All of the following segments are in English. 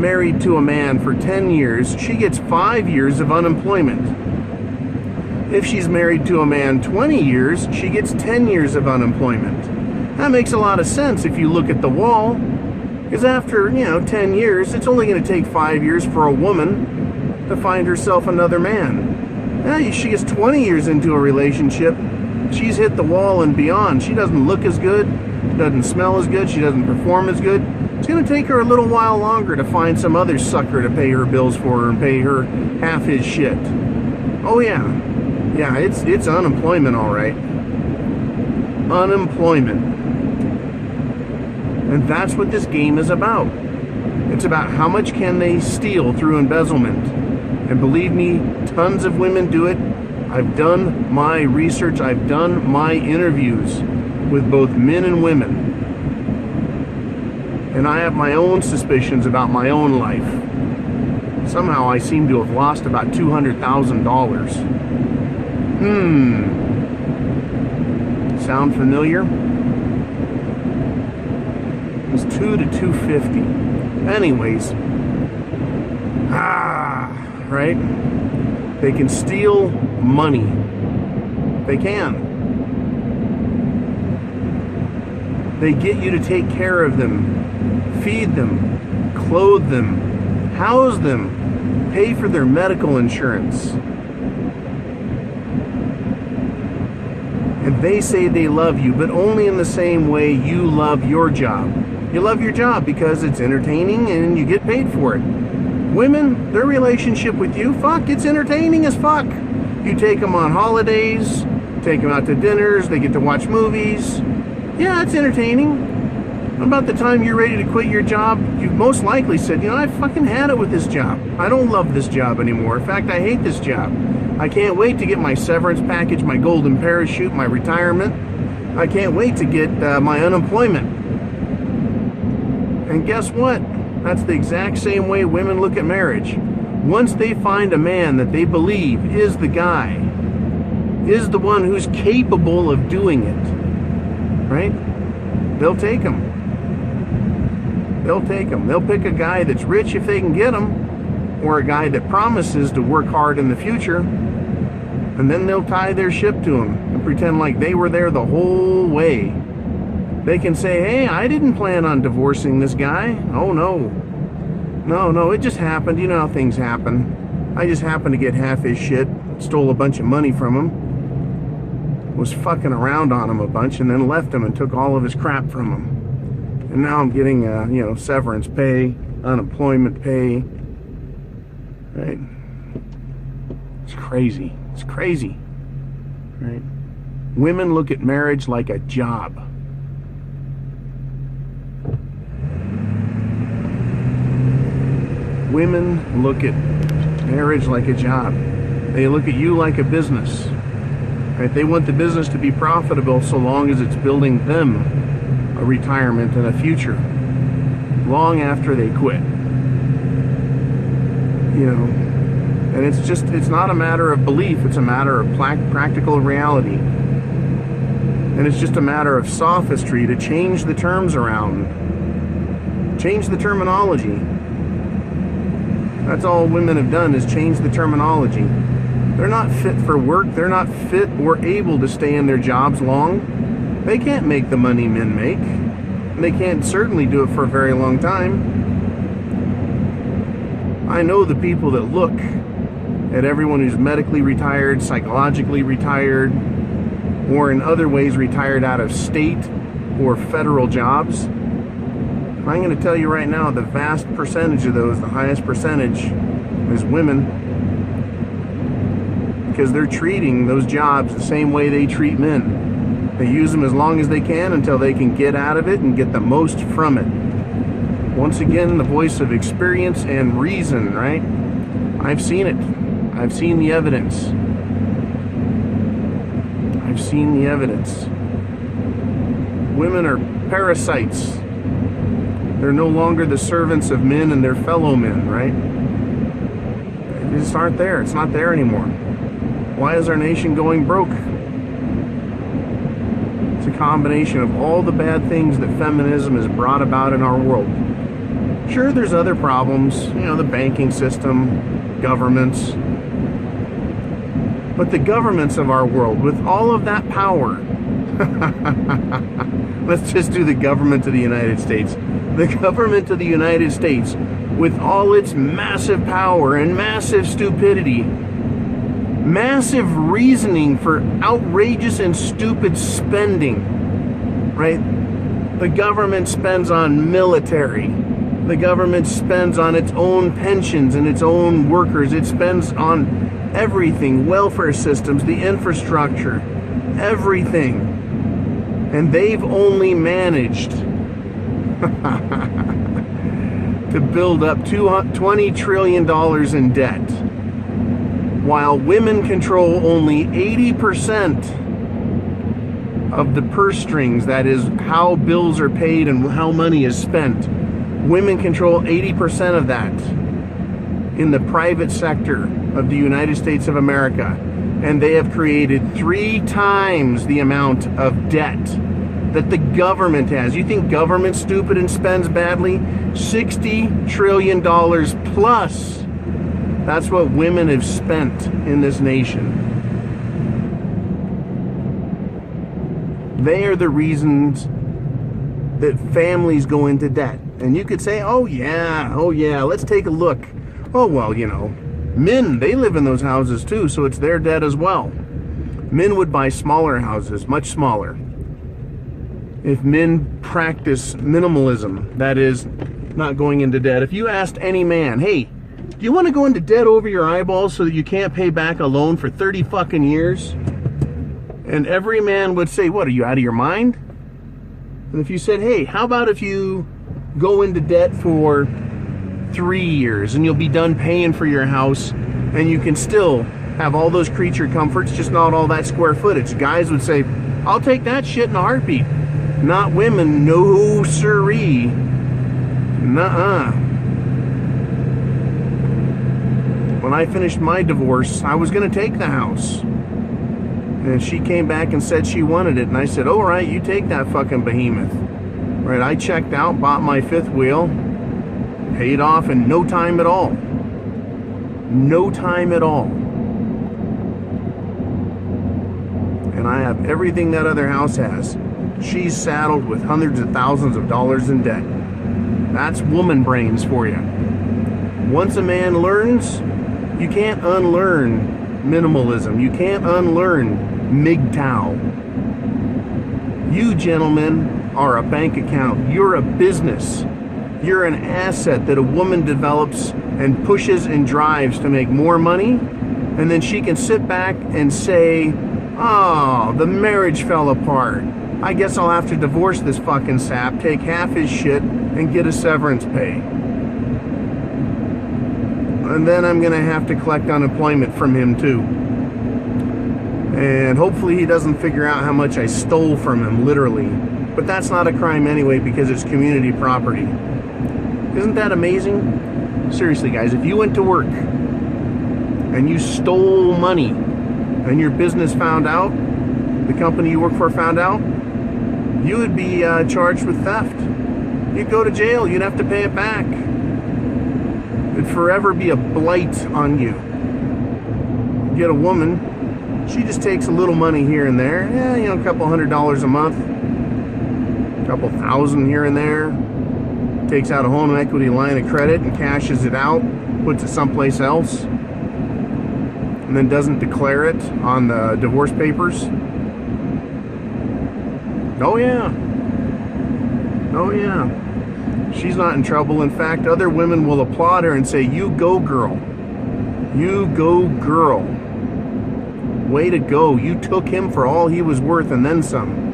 married to a man for 10 years, she gets 5 years of unemployment. If she's married to a man 20 years, she gets 10 years of unemployment. That makes a lot of sense if you look at the wall. Because after, 10 years, it's only going to take 5 years for a woman to find herself another man. Now, she gets 20 years into a relationship, she's hit the wall and beyond. She doesn't look as good, doesn't smell as good, she doesn't perform as good. It's going to take her a little while longer to find some other sucker to pay her bills for her and pay her half his shit. Oh yeah. Yeah, it's unemployment, all right. Unemployment. And that's what this game is about. It's about how much can they steal through embezzlement. And believe me, tons of women do it. I've done my research, I've done my interviews with both men and women. And I have my own suspicions about my own life. Somehow I seem to have lost about $200,000. Sound familiar? It was 2 to 250. Anyways. Right? They can steal money. They can. They get you to take care of them, feed them, clothe them, house them, pay for their medical insurance. And they say they love you, but only in the same way you love your job. You love your job because it's entertaining and you get paid for it. Women, their relationship with you, it's entertaining as fuck. You take them on holidays, take them out to dinners, they get to watch movies. Yeah, it's entertaining. About the time you're ready to quit your job, you've most likely said, I fucking had it with this job. I don't love this job anymore. In fact, I hate this job. I can't wait to get my severance package, my golden parachute, my retirement. I can't wait to get my unemployment. And guess what? That's the exact same way women look at marriage. Once they find a man that they believe is the guy, is the one who's capable of doing it, right? They'll take him. They'll take him. They'll pick a guy that's rich if they can get him, or a guy that promises to work hard in the future, and then they'll tie their ship to him and pretend like they were there the whole way. They can say, hey, I didn't plan on divorcing this guy. Oh, no. No, it just happened. You know how things happen. I just happened to get half his shit, stole a bunch of money from him, was fucking around on him a bunch, and then left him and took all of his crap from him. And now I'm getting, severance pay, unemployment pay. Right? It's crazy. It's crazy. Right? Women look at marriage like a job. Women look at marriage like a job. They look at you like a business. Right? They want the business to be profitable so long as it's building them a retirement and a future long after they quit. And it's not a matter of belief, it's a matter of practical reality. And it's just a matter of sophistry to change the terms around, change the terminology. That's all women have done, is change the terminology. They're not fit for work, they're not fit or able to stay in their jobs long. They can't make the money men make. And they can't certainly do it for a very long time. I know the people that look at everyone who's medically retired, psychologically retired, or in other ways retired out of state or federal jobs. I'm going to tell you right now, the vast percentage of those, the highest percentage, is women. Because they're treating those jobs the same way they treat men. They use them as long as they can until they can get out of it and get the most from it. Once again, the voice of experience and reason, right? I've seen it. I've seen the evidence. I've seen the evidence. Women are parasites. They're no longer the servants of men and their fellow men, right? They just aren't there. It's not there anymore. Why is our nation going broke? It's a combination of all the bad things that feminism has brought about in our world. Sure, there's other problems, the banking system, governments. But the governments of our world, with all of that power, let's just do the government of the United States. The government of the United States, with all its massive power and massive stupidity, massive reasoning for outrageous and stupid spending, right? The government spends on military. The government spends on its own pensions and its own workers. It spends on everything, welfare systems, the infrastructure, everything. And they've only managed to build up $20 trillion in debt, while women control only 80% of the purse strings, that is how bills are paid and how money is spent. Women control 80% of that in the private sector of the United States of America. And they have created 3 times the amount of debt that the government has. You think government's stupid and spends badly? $60 trillion plus. That's what women have spent in this nation. They are the reasons that families go into debt. And you could say, oh yeah, let's take a look. Oh, well, men, they live in those houses too, so it's their debt as well. Men would buy smaller houses, much smaller. If men practice minimalism, that is, not going into debt. If you asked any man, hey, do you want to go into debt over your eyeballs so that you can't pay back a loan for 30 fucking years? And every man would say, what, are you out of your mind? And if you said, hey, how about if you go into debt for 3 years and you'll be done paying for your house and you can still have all those creature comforts, just not all that square footage. Guys would say, I'll take that shit in a heartbeat. Not women, no siree. Nuh-uh. When I finished my divorce, I was going to take the house. And she came back and said she wanted it. And I said, all right, you take that fucking behemoth. Right, I checked out, bought my 5th wheel, paid off in no time at all. No time at all. And I have everything that other house has. She's saddled with hundreds of thousands of dollars in debt. That's woman brains for you. Once a man learns, you can't unlearn minimalism. You can't unlearn Mgtow. You gentlemen are a bank account. You're a business. You're an asset that a woman develops and pushes and drives to make more money. And then she can sit back and say, oh, the marriage fell apart. I guess I'll have to divorce this fucking sap, take half his shit, and get a severance pay. And then I'm going to have to collect unemployment from him too. And hopefully he doesn't figure out how much I stole from him, literally. But that's not a crime anyway because it's community property. Isn't that amazing? Seriously, guys, if you went to work and you stole money and your business found out, the company you work for found out, you would be charged with theft. You'd go to jail. You'd have to pay it back. It'd forever be a blight on you. You get a woman, she just takes a little money here and there. Yeah, a couple $100 a month. A couple thousand here and there. Takes out a home equity line of credit and cashes it out. Puts it someplace else. And then doesn't declare it on the divorce papers. Oh yeah. Oh yeah. She's not in trouble. In fact, other women will applaud her and say, you go girl. You go girl. Way to go. You took him for all he was worth and then some.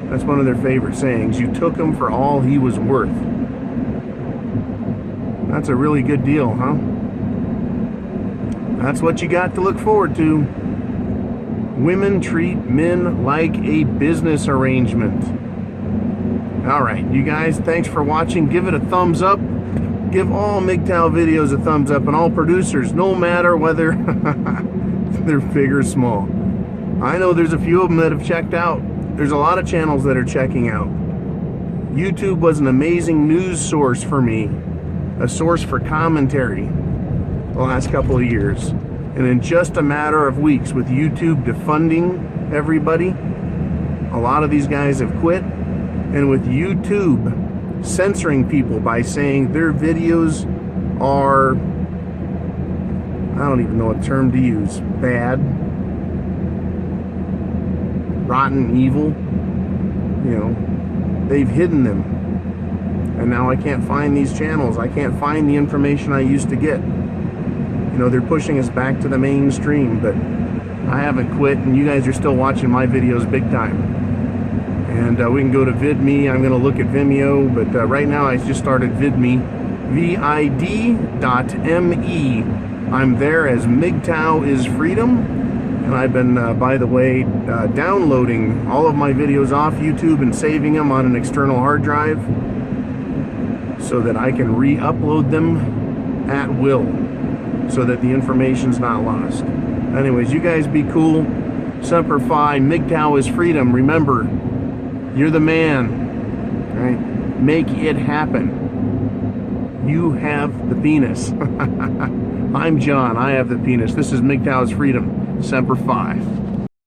That's one of their favorite sayings. You took him for all he was worth. That's a really good deal, huh? That's what you got to look forward to. Women treat men like a business arrangement. All right, you guys, thanks for watching. Give it a thumbs up. Give all Mgtow videos a thumbs up, and all producers, no matter whether they're big or small. I know there's a few of them that have checked out. There's a lot of channels that are checking out. YouTube was an amazing news source for me. a source for commentary the last couple of years. And in just a matter of weeks, with YouTube defunding everybody, a lot of these guys have quit. And with YouTube censoring people by saying their videos are, I don't even know what term to use, bad, rotten, evil, you know, they've hidden them. And now I can't find these channels. I can't find the information I used to get. You know, they're pushing us back to the mainstream, but I haven't quit, and you guys are still watching my videos big time. And we can go to VidMe. I'm going to look at Vimeo, but right now I just started VidMe, vid.me. I'm there as Mgtow is Freedom, and I've been, by the way, downloading all of my videos off YouTube and saving them on an external hard drive so that I can re-upload them at will, so that the information's not lost. Anyways, you guys be cool. Semper Fi. Mgtow is Freedom. Remember, you're the man. All right? Make it happen. You have the penis. I'm John. I have the penis. This is Mgtow is Freedom. Semper Fi.